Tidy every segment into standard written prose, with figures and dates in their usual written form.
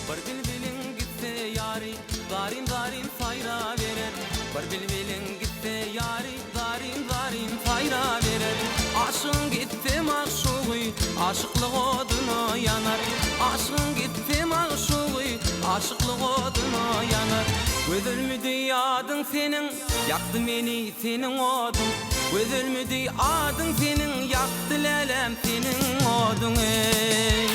Bir bilbilin gitti yari, darin darin fayra verer. Bir bilbilin gitti yari, darin darin fayra verer. Aşığın gitti maşuğuy, aşıklık oduna yanar. Aşığın gitti maşuğuy, aşıklık oduna yanar. Gözülmüdü yadın senin, yaktı beni senin odun. Gözülmüdü adın senin, yaktı lelem senin odun ey.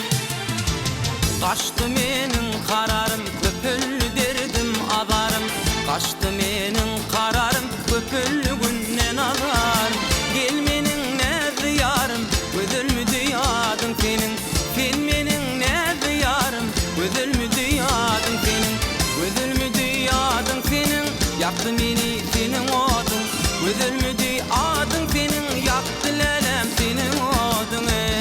Kaçtı menin kararım, köpüllü derdim adarım. Kaçtı menin kararım, köpüllü günnen adarım. Gelmenin nerede yarım, gözülmüdü yadın senin. Sen menin nerede yarım, gözülmüdü yadın senin. Gözülmüdü yadın senin, yaktı beni senin odun. Gözülmüdü adın senin, yaktı lelem senin odun ey.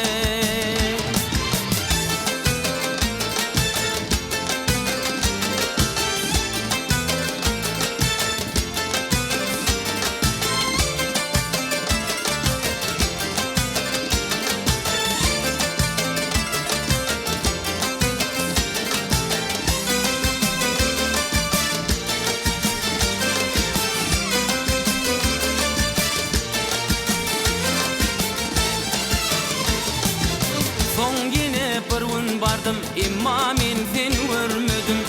İmma men seni görmedim.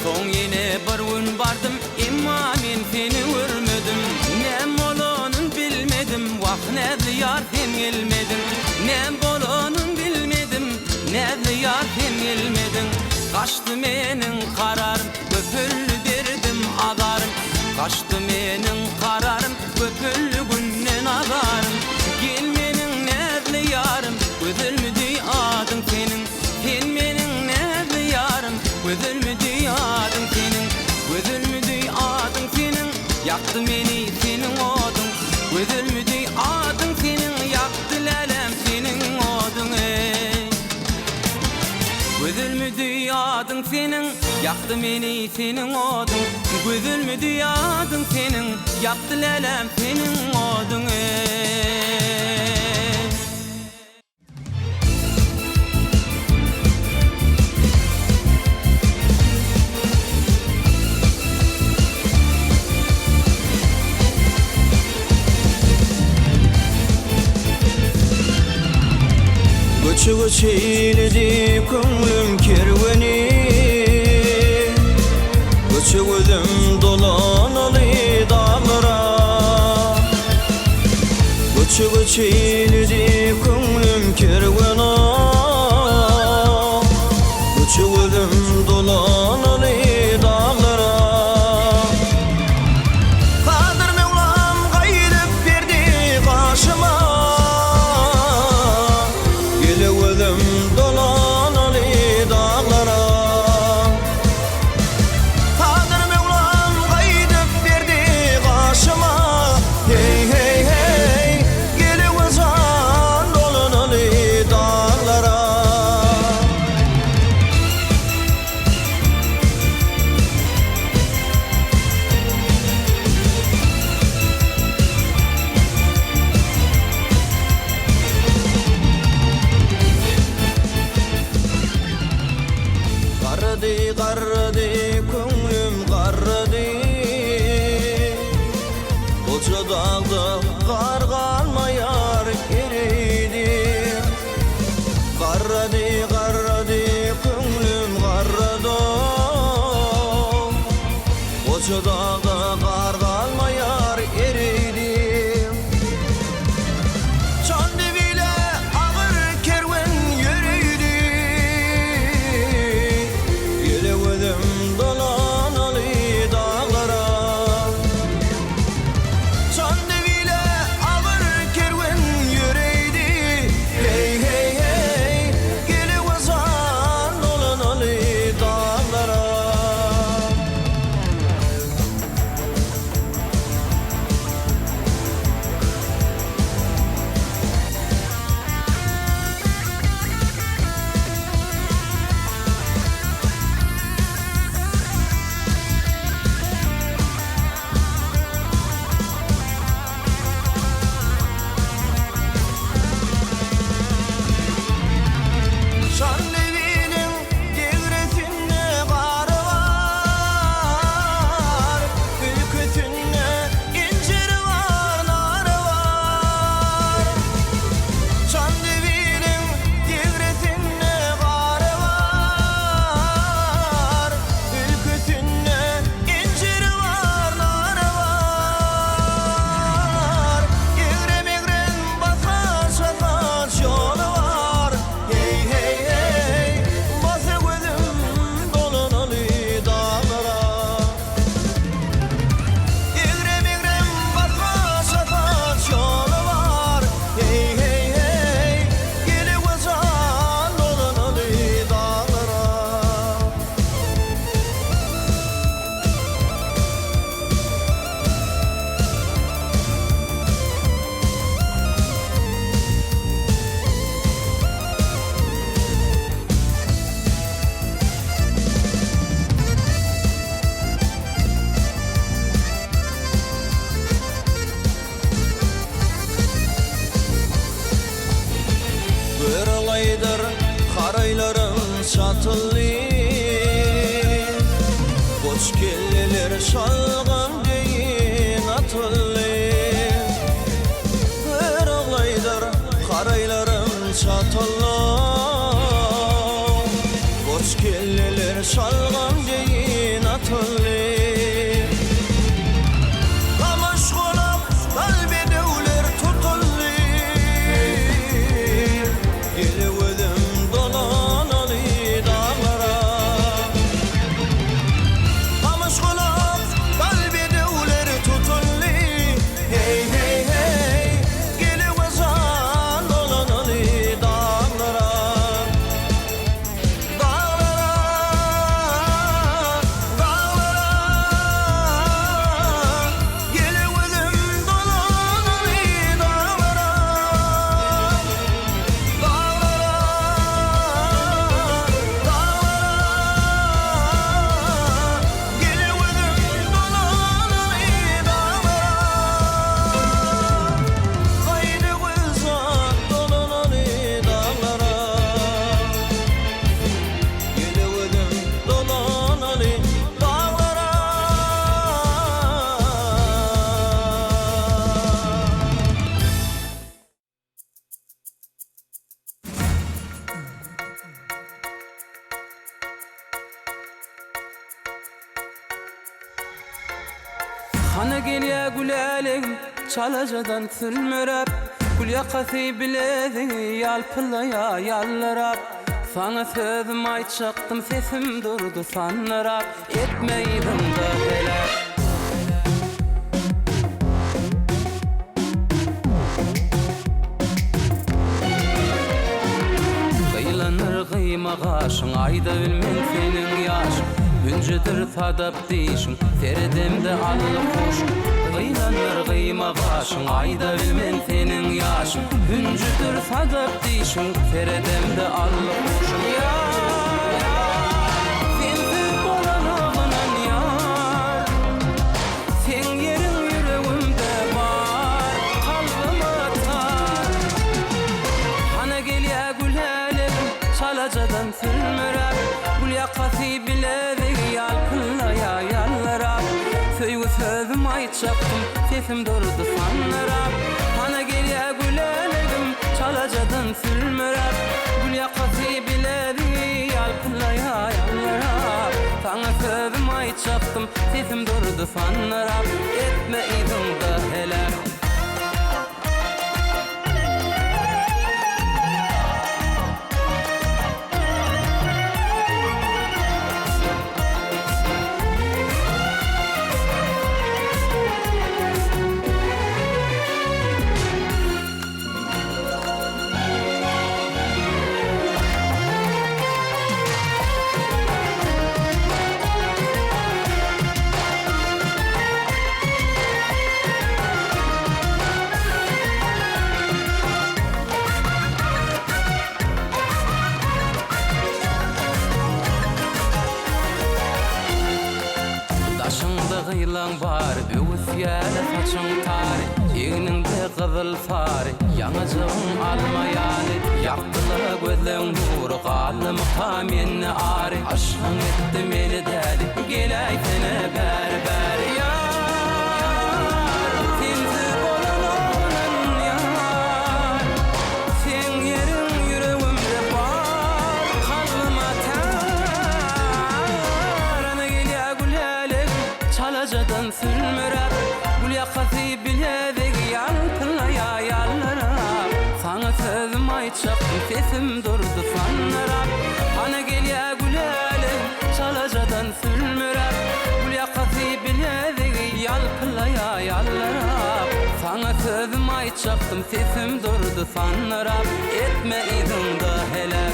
Son yine bir gün bardım, imma men seni görmedim. Nem bolonun bilmedim, vah ne ziyar sen gelmedin. Nem bolonun bilmedim, ne ziyar sen gelmedin. Kaçtı menin kararım, köpüllü derdim adarım. Kaçtı menin kararım, köpüllü günnen adarım. Gelmenin nerede yarım, gözülmüdü adın senin. Sen menin nerede yarım, gözülmüdü adın senin. Gözülmüdü adın senin, yaktı beni senin odun. Gözülmüdü adın senin, yaktı lelem senin odun ey. Gözülmüdü adın senin, yaktı beni senin odun. Gözülmüdü adın senin, yaktı lelem senin odun ey. Göçü çeyledi köngülüm kerveni. Göçü gözüm dolanalı dağlara. Göçü çeyledi köngülüm kerveni. Göçü gözüm dolanalı dağlara. Kadir Mevlam gayrip verdi karşıma. Dolanalı dağlara. Kadir Mevlam gaydip verdi karşıma. Hey hey hey, gelivizan dolanalı dağlara. Qarrıdı köngülüm qarrıdı. Koca dağda qar qalmayar eriydi. Qarrıdı köngülüm qarrıdı. Koca dağda qar qalmayar eriydi. Can dibile ağır kervan yürüydü. Dolanalı dağlara. Can devile ağır kervan yürüydü. Hey hey hey, gelivizan dolanalı dağlara. şalgam deyin atıllı. Kamış kolap kalbi devler tutullu. Geli ölüm dolanalı dağlara. Kamış kolap kalbi devler tutullu. Hey hey hey, geli vazan dolanalı dağlara. Dağlara, dağlara, geli ölüm dolanalı dağlara. Dağlara, dağlara, geli ölüm dolanalı dağlara. Haydi vazan dolanalı dağlara. Geli ölüm dolanalı dağlara. Hana gelya gülelim çalacadan sülmürep Gül yakası biledi yalpılaya yallarap Sana sözüm ayçaktım sesim durdu sanlarap Etmeydin da helak Kıylanır kıyma kaşın ayda bilmen senin yaşın Hüncüdür sadap deyişin Feridimde allı kuş Kıylanır kıyma kaşın ayda bilmen senin yaşın Hüncüdür sadap deyişin Feridimde allı kuş Sensiz bolanağınan yar Sen yerin yüreğimde var Kalbim atar Hana gelya gülelim çalacadan sülmürep Gül yakası biledi yalpınlaya yallarap Söygü sözüm ayçaktım sesim durdu sanlarap Hana gelya gülelim çalacadan sülmürep Gül yakası biledi yalpınlaya yallarap Sana sözüm ayçaktım sesim durdu sanlarap Etmeydin da helak Daşında gıylan var, öğüs yâle saçın tari Eğninde kızıl fari, yanacağın alma yâli Yaktıla gözlerin nuru, kalım kamenni ari Aşkın etti meni deli, gelay sene berber Yar, sensiz bolanağınan yar Sen yerin yüreğimde var, kalbim atar Ana gelya gülelim, çalacadan sülmürep Gül yakası biledi yalpınlaya yallarap Sana sözüm ayçaktım sesim durdu sanlarap Ana gelya gülelim çalacadan sülmürep Gül yakası biledi yalpınlaya yallarap Sana sözüm ayçaktım sesim durdu sanlarap Etmeydin da helak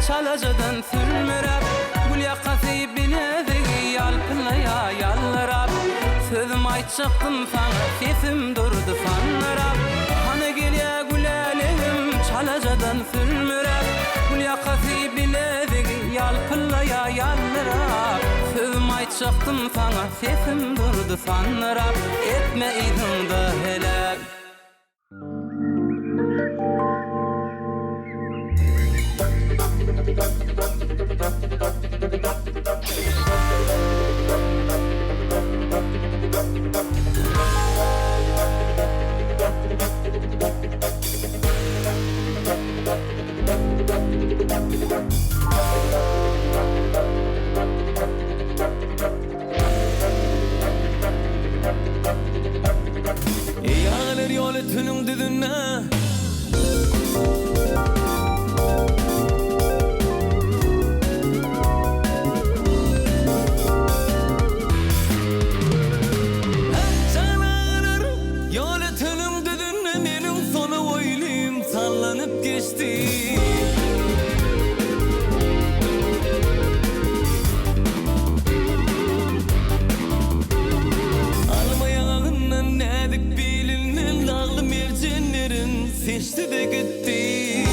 çalacadan sülmürep Gül yakası biledi yalpınlaya yallarap Sözüm ayçaktım sana sesim durdu sanlarap Hana gelya güle gajadan sülmürep Gül yakası bilezigi yalpıllaya yallıra Sözüm aytjaktım sana sesim durdu sanırap Etme izimde hele Eyaler yolu tünün düdünne Yolu tünün düdünne menin sonu oylim sallanıp geçti Seçti de gitti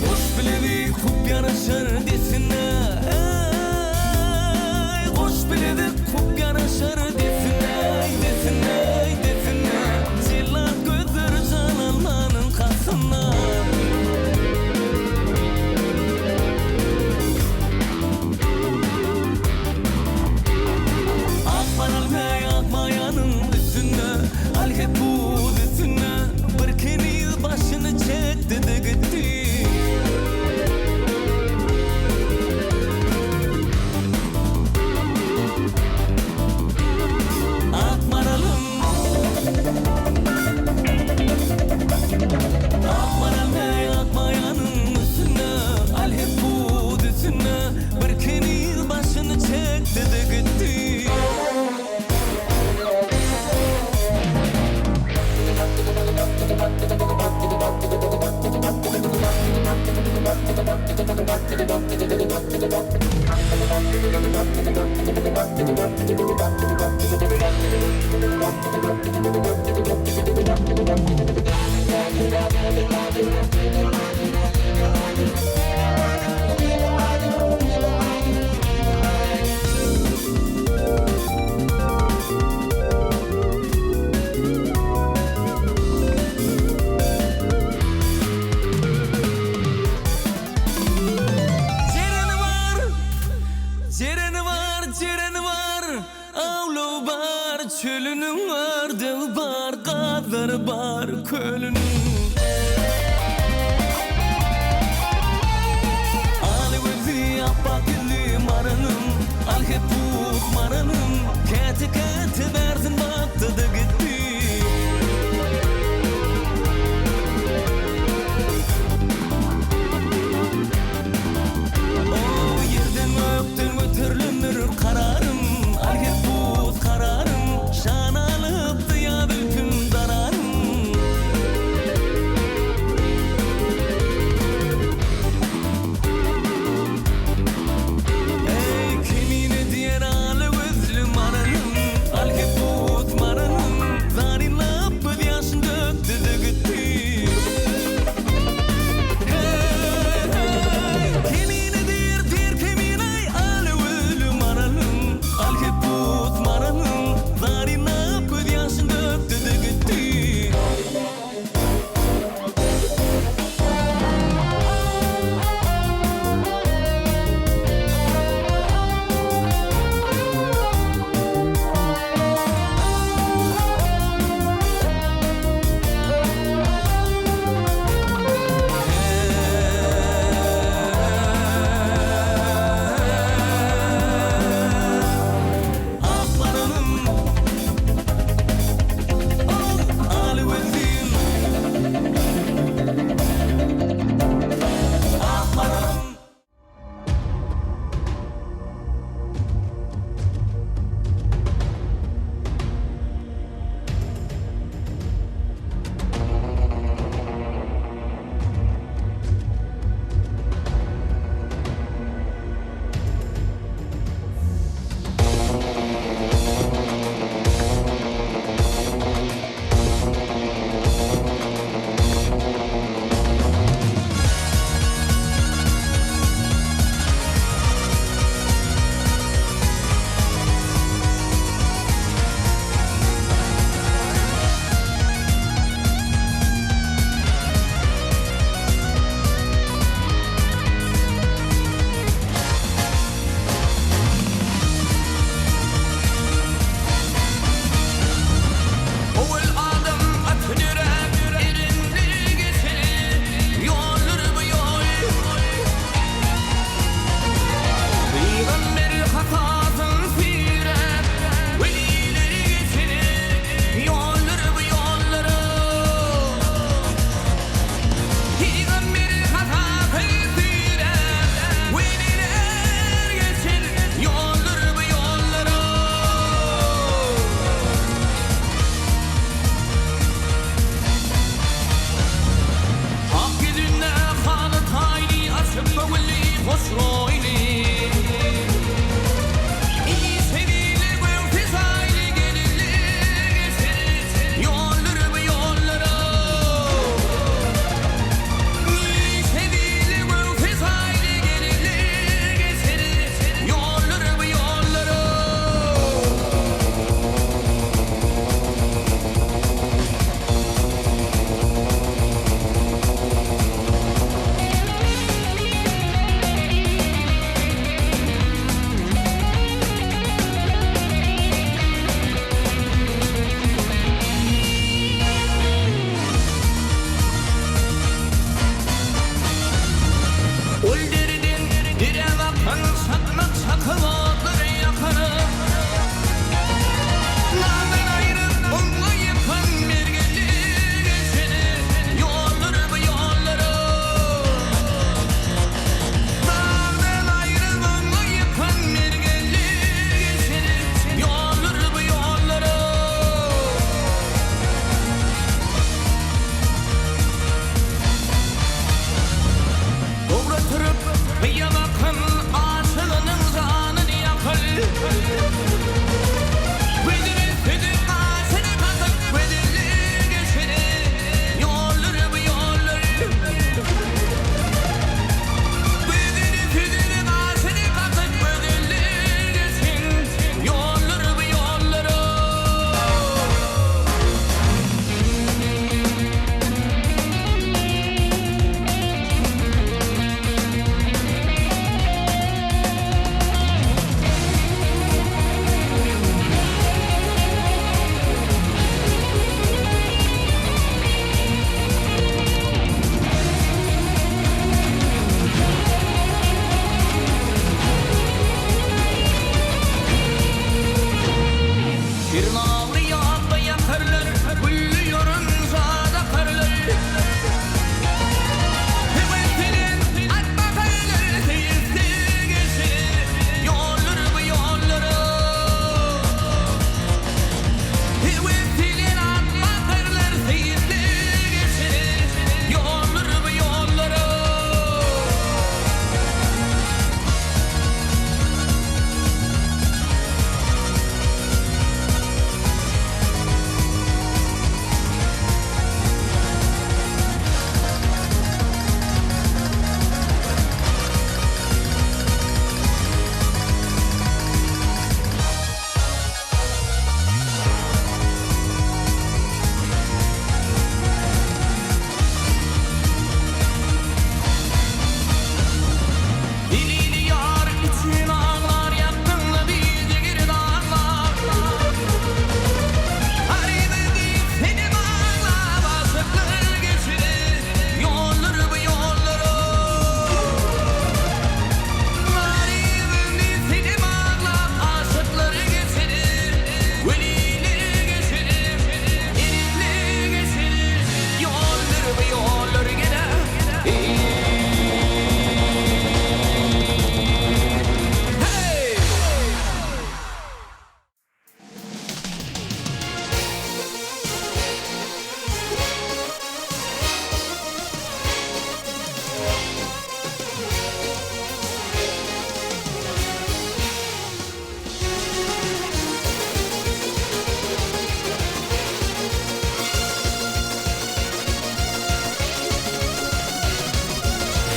Hoş bile bir kup yanaşar desine Hoş bile de kup yanaşar desine Desine, desine Cilla gözleri can almanın kasına Al hep bu üstüne Bir kere başını çekti de gitti Akmaralım Akmaral ne akmayanın üstüne Al hep bu üstüne Bir kere başını çekti de gitti Cereni var, avlu var, çölünün var, dev var, kadar var, kölünün. Ali appak gülü maranım, al hep bu maranım, kete verdin baktı da gitti. Kararım, al hep bu kararım Şan alıp ya bülküm dararım Ey kimine diyen Bir nallı yağda yakarlar, gülüyorum zada karlar. Hevesinin atma karlar, seyirse geçir yolları bu yolları. Hevesinin atma karlar, seyirse geçir yolları bu yolları. Dilili yar için ağlar, yaktınla bizi geri dağlar. Harimedi seni bağla, basıkları geçirir yolları bu yolları. Harimedi seni bağla, aşıkları geçirir, velileri geçirir, elifleri geçirir yolları bu yolları gider. Hey!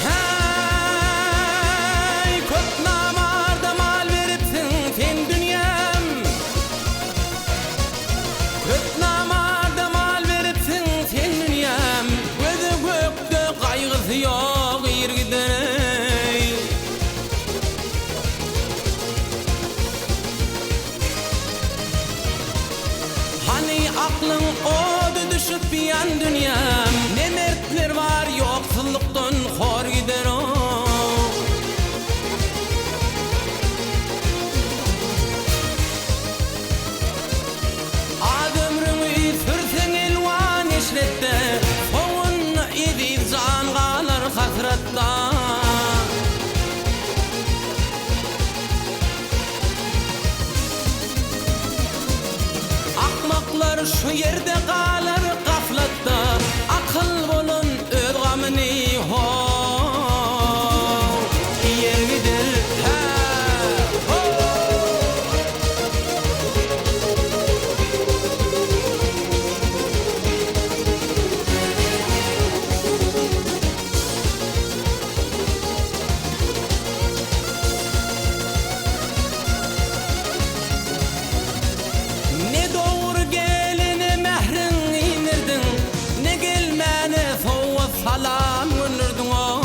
Hey, köp namarda mal veripsin sen dünyam. Köp namarda mal veripsin sen dünyam. Gözü gökte kaygısı yok yer gider. Hani aklın odu düşüp bir yan dünyam. Ne mertler var yoksulluktan hor gider o. Ad ömrünü sürsen elvan işrette, soğun idi can kalır hasratta. Akmaklar şu yerde kalır gaflatta, akıl bolun öz gamını ho. Yer gider ha ho. Ne doğru gelini mehrin inirdin, ne gelmeni soğuk salam gönürdün o.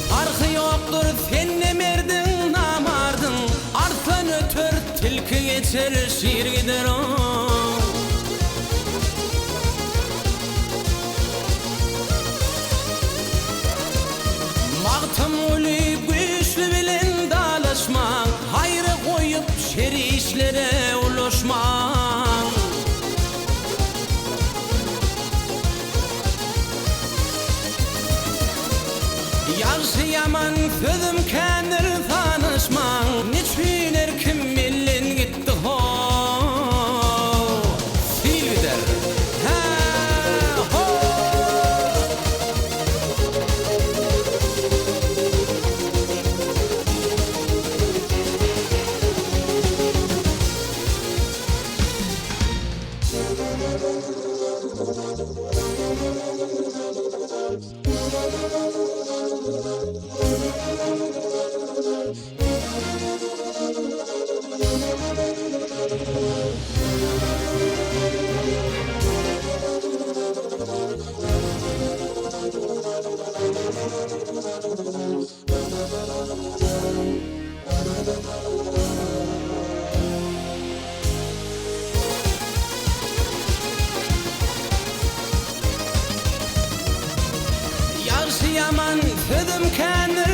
Farkı yoktur sen ne merdin namardın, arsan ötür tilki geçer şiir gider o. Mağtam uli güçlü bilen dalaşman, hayrı koyup şeri işlere ulaşman. Yaxşı yaman sözüm kendir tanışman, niçin erkim bilin gitti ho. Sil gider ha ho. Yaxşı yaman sözüm kendir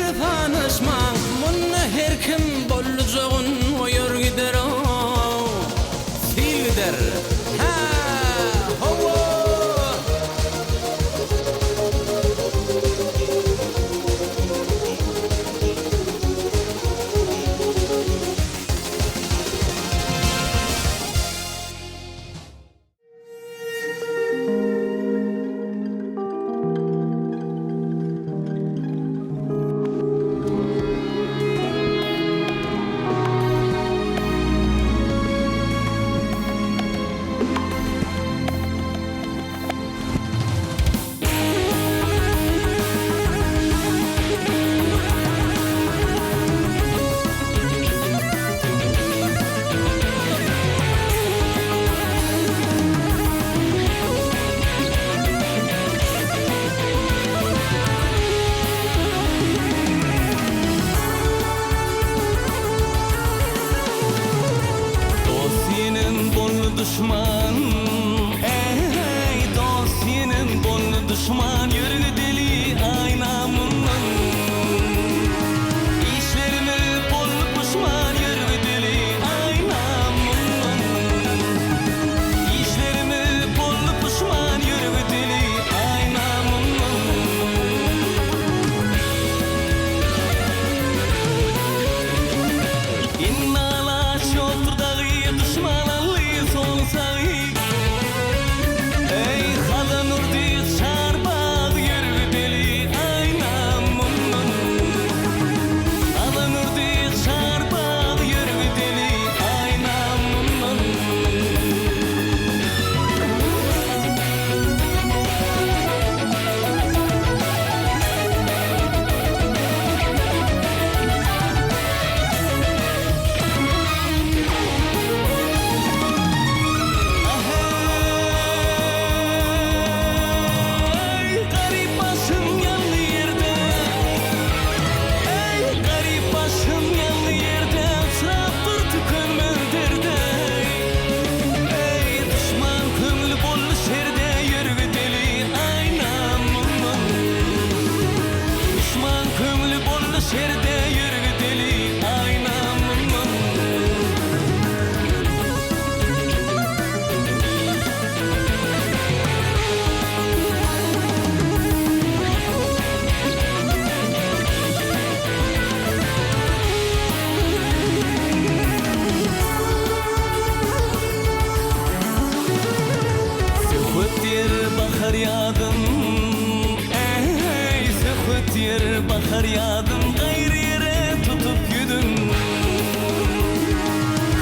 yer bakar yadım gayrı yere tutup yüdüm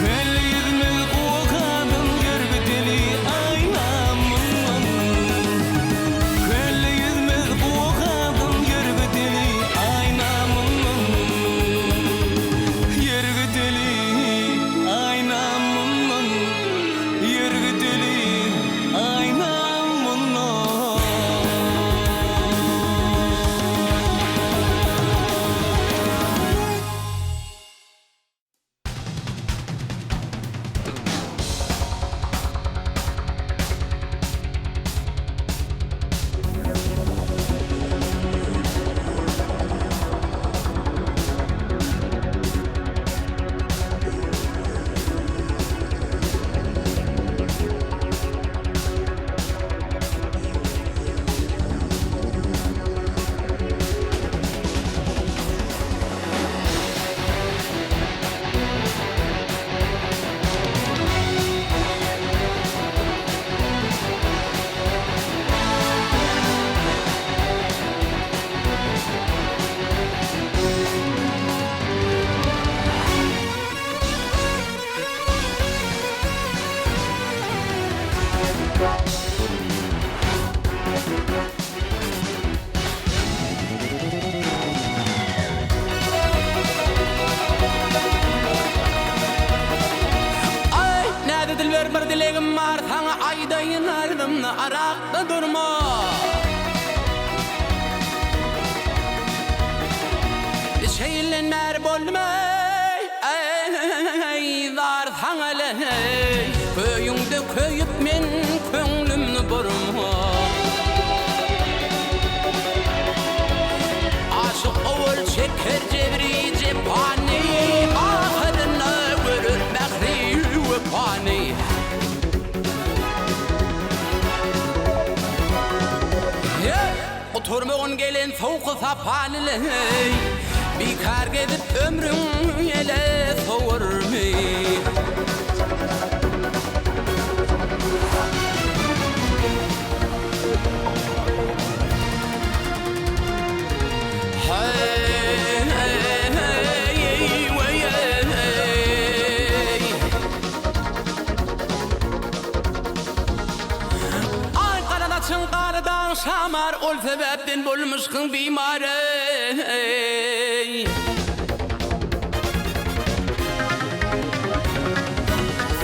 Köl yüzmez o kadın görgüteli aynamın Köl yüzmez o kadın görgüteli aynamın Yergüteli aynamın Yergüteli aynamın Bir dilegim var sana aydayın ardımda arakta durma Şeylenmer bolmay ey dar sana ley Köyüngde köyüp men köңlümni burma Aşık oğul şeker cebri cephani Ahırına görür bekri vepani Oturmağın gelen soğuk sapanlı Bikar gedip ömrün ele soğurmi Çınqardan şamar ol sebepten bulmuşkın bimare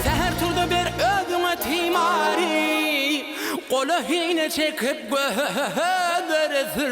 Seher turda bir ödüme timari Kolu hine çekip göderesirme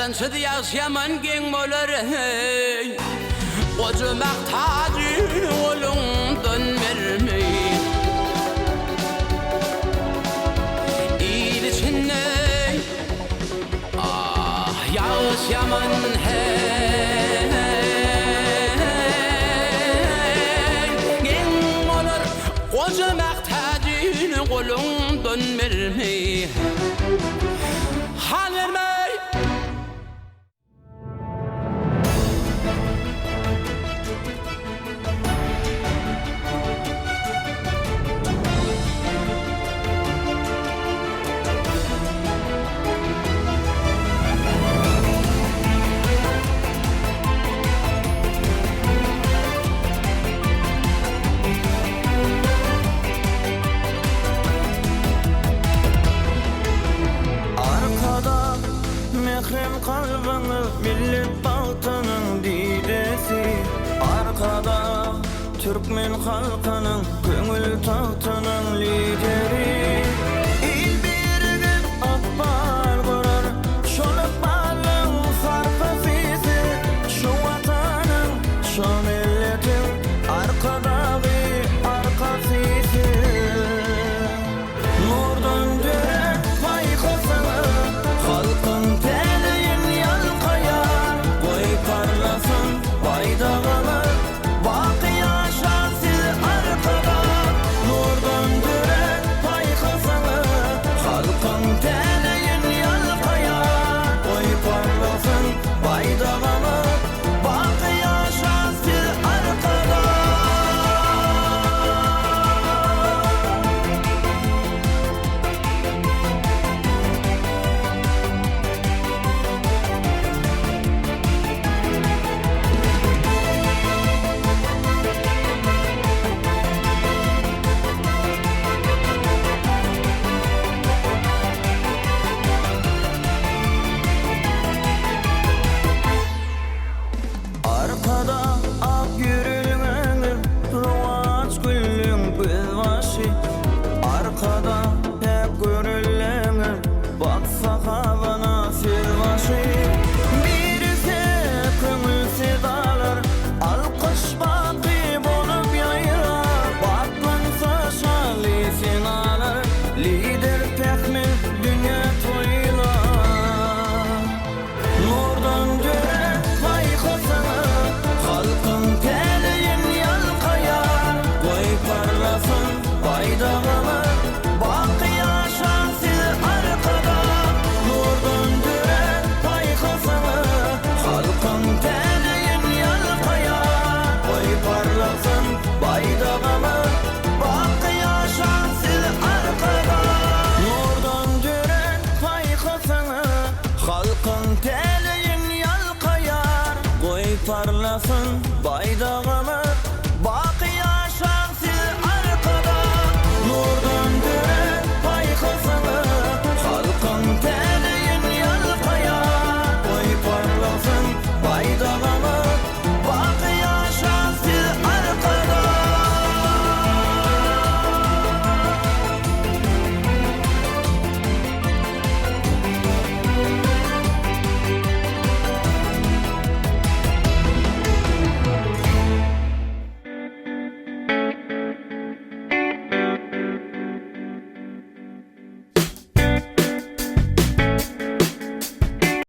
Yalansız yaşaman gen bolar hey Ocumak tacı olundan vermey İl içinde Ah yaşaman hey Gen bolar Ocumak tacı yolun dönmermi hal vermey. Mehrim kalbini millet baltanın didesi arkada Türkmen halkının köngül tahtının lideri il birgip akbal kurar şolup balın sarfasisi şu vatanın şu milletin arkadağı arkasisi nurdan dönen paykasını halkın arkada hep görülenir baksa havana sirvaşı birisi köngül sedalar alkış bakı bolup yayılar baklansa şali sinalar lider pekmil dünya toylar nurdan dönen paykasını halkın teleyin yalkayar koy parlasın baydağımı halkın teleyin yalkayar koy parlasın